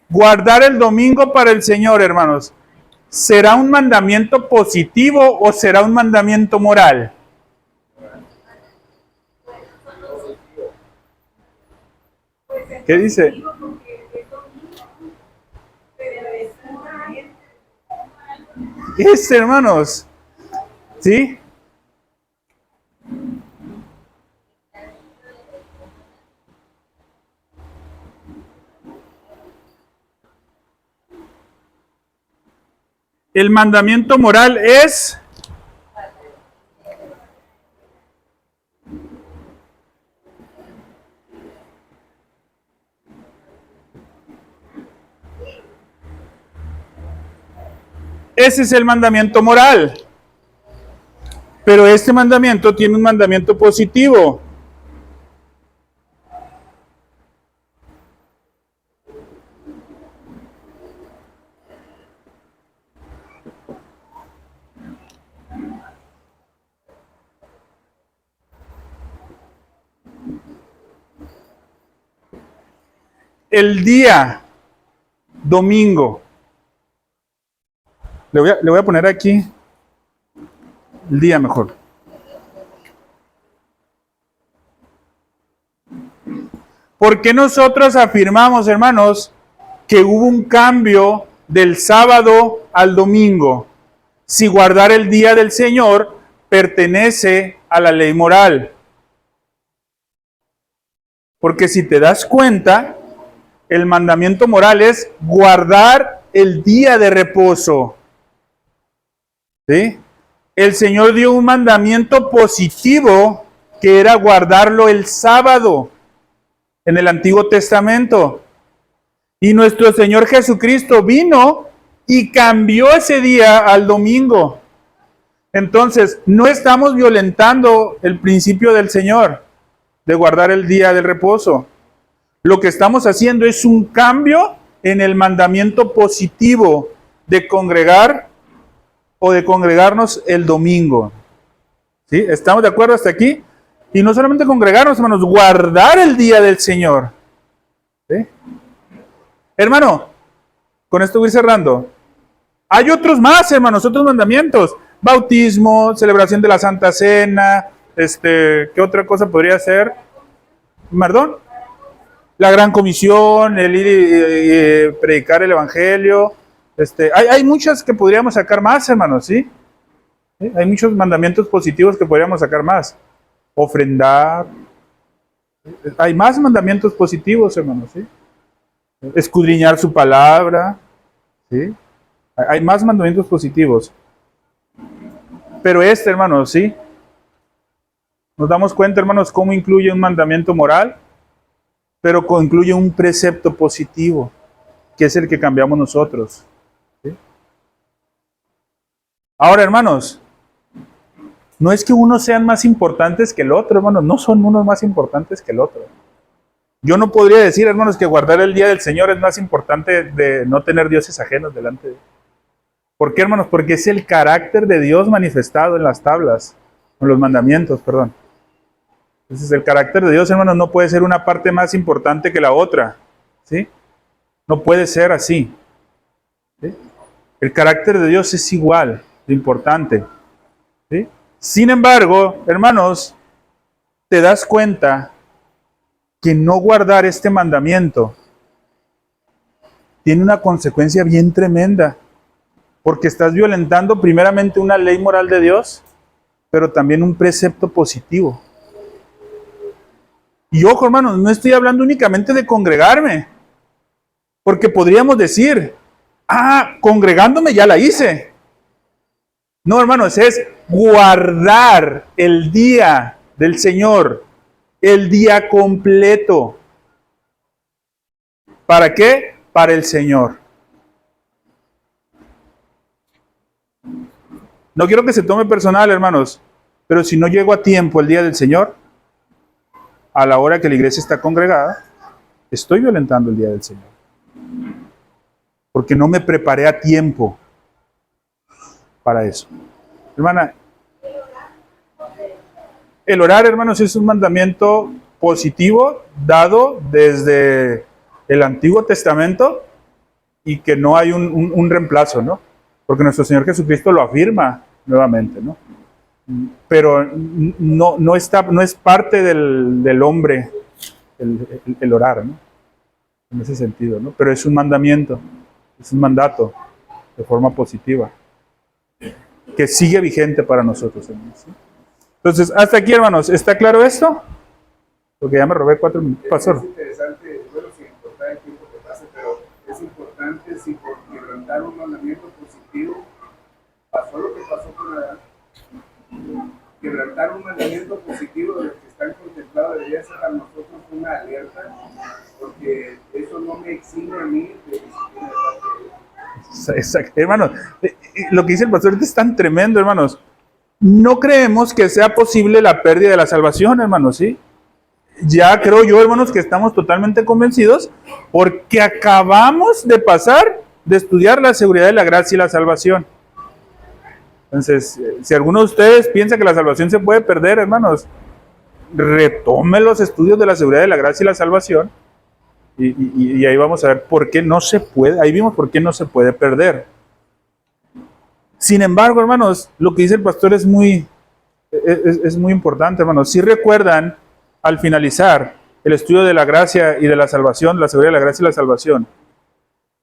Guardar el domingo para el Señor, hermanos, ¿será un mandamiento positivo o será un mandamiento moral? ¿Qué dice? Es, hermanos, ¿sí? El mandamiento moral es ese es el mandamiento moral. Pero este mandamiento tiene un mandamiento positivo. El día domingo. Le voy a poner aquí el día mejor. ¿Por qué nosotros afirmamos, hermanos, que hubo un cambio del sábado al domingo? Si guardar el día del Señor pertenece a la ley moral. Porque si te das cuenta, el mandamiento moral es guardar el día de reposo. ¿Sí? El Señor dio un mandamiento positivo que era guardarlo el sábado en el Antiguo Testamento. Y nuestro Señor Jesucristo vino y cambió ese día al domingo. Entonces, no estamos violentando el principio del Señor de guardar el día del reposo. Lo que estamos haciendo es un cambio en el mandamiento positivo de congregar o de congregarnos el domingo. ¿Sí? ¿Estamos de acuerdo hasta aquí? Y no solamente congregarnos, hermanos, guardar el día del Señor. ¿Sí? Hermano, con esto voy cerrando. Hay otros más, hermanos, otros mandamientos. Bautismo, celebración de la Santa Cena, ¿qué otra cosa podría ser? ¿Perdón? La Gran Comisión, el ir y predicar el Evangelio. Hay muchas que podríamos sacar más, hermanos, ¿sí? ¿Sí? Hay muchos mandamientos positivos que podríamos sacar más. Ofrendar. Hay más mandamientos positivos, hermanos, ¿sí? Escudriñar su palabra, ¿sí? Hay más mandamientos positivos. Pero hermanos, ¿sí? Nos damos cuenta, hermanos, cómo incluye un mandamiento moral, pero incluye un precepto positivo, que es el que cambiamos nosotros. ¿Sí? Ahora, hermanos, no es que unos sean más importantes que el otro, hermanos, no son unos más importantes que el otro. Yo no podría decir, hermanos, que guardar el día del Señor es más importante de no tener dioses ajenos delante de Él. ¿Por qué, hermanos? Porque es el carácter de Dios manifestado en las tablas, en los mandamientos, perdón. Entonces, el carácter de Dios, hermanos, no puede ser una parte más importante que la otra, ¿sí? No puede ser así. ¿Sí? El carácter de Dios es igual de importante. ¿Sí? Sin embargo, hermanos, te das cuenta que no guardar este mandamiento tiene una consecuencia bien tremenda, porque estás violentando primeramente una ley moral de Dios, pero también un precepto positivo. Y ojo, hermanos, no estoy hablando únicamente de congregarme, porque podríamos decir, congregándome ya la hice. No, hermanos, es guardar el día del Señor, el día completo. ¿Para qué? Para el Señor. No quiero que se tome personal, hermanos, pero si no llego a tiempo el día del Señor, a la hora que la iglesia está congregada, estoy violentando el día del Señor. Porque no me preparé a tiempo para eso. Hermana, el orar, hermanos, es un mandamiento positivo dado desde el Antiguo Testamento y que no hay un reemplazo, ¿no? Porque nuestro Señor Jesucristo lo afirma nuevamente, ¿no? Pero no es parte del hombre el orar, ¿no? En ese sentido, ¿no? Pero es un mandamiento, es un mandato de forma positiva que sigue vigente para nosotros, hermanos, ¿sí? Entonces, hasta aquí, hermanos, ¿está claro esto? Porque ya me robé 4 minutos. Pastor. Es interesante, bueno, sin importar el tiempo que pase, pero es importante si por quebrantar un mandamiento positivo pasó lo que pasó con Adán. Quebrantar un mandamiento positivo de los que están contemplados debería ser para nosotros una alerta, porque eso no me exime a mí de disciplina de parte de Dios. Exacto. Hermanos, lo que dice el pastor es tan tremendo, hermanos. No creemos que sea posible la pérdida de la salvación, hermanos, ¿sí? Ya creo yo, hermanos, que estamos totalmente convencidos porque acabamos de pasar de estudiar la seguridad de la gracia y la salvación. Entonces, si alguno de ustedes piensa que la salvación se puede perder, hermanos, retome los estudios de la seguridad de la gracia y la salvación y ahí vamos a ver por qué no se puede, ahí vimos por qué no se puede perder. Sin embargo, hermanos, lo que dice el pastor es muy importante, hermanos. Si recuerdan, al finalizar el estudio de la gracia y de la salvación, la seguridad de la gracia y la salvación,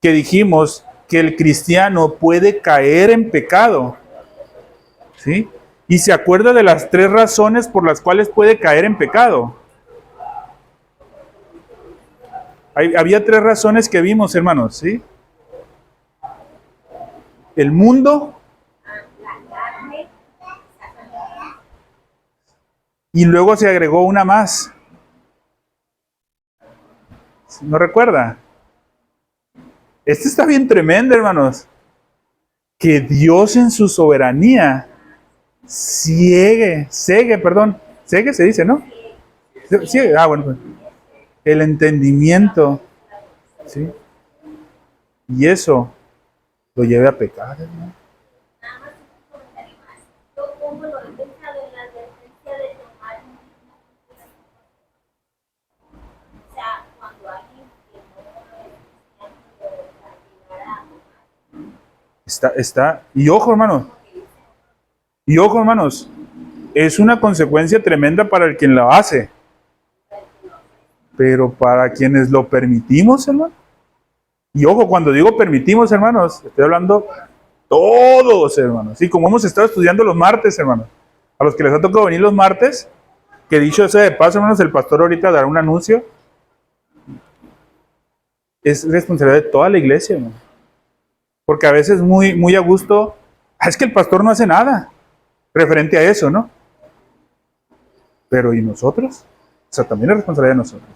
que dijimos que el cristiano puede caer en pecado, ¿sí? Y se acuerda de las 3 razones por las cuales puede caer en pecado. Había 3 razones que vimos, hermanos, ¿sí? El mundo, y luego se agregó una más. ¿No recuerda? Esto está bien tremendo, hermanos. Que Dios en su soberanía ciegue se dice, ¿no? Ciegue, bueno, pues, el entendimiento, ¿sí? Y eso lo lleve a pecar, hermano. Y ojo, hermanos, es una consecuencia tremenda para el quien lo hace, pero para quienes lo permitimos, hermano. Y ojo, cuando digo permitimos, hermanos, estoy hablando todos, hermanos. Y como hemos estado estudiando los martes, hermanos, a los que les ha tocado venir los martes, que dicho sea de paso, hermanos, el pastor ahorita dará un anuncio. Es responsabilidad de toda la iglesia, hermano. Porque a veces muy a gusto, es que el pastor no hace nada referente a eso, ¿no? Pero ¿y nosotros? O sea, también es responsabilidad de nosotros.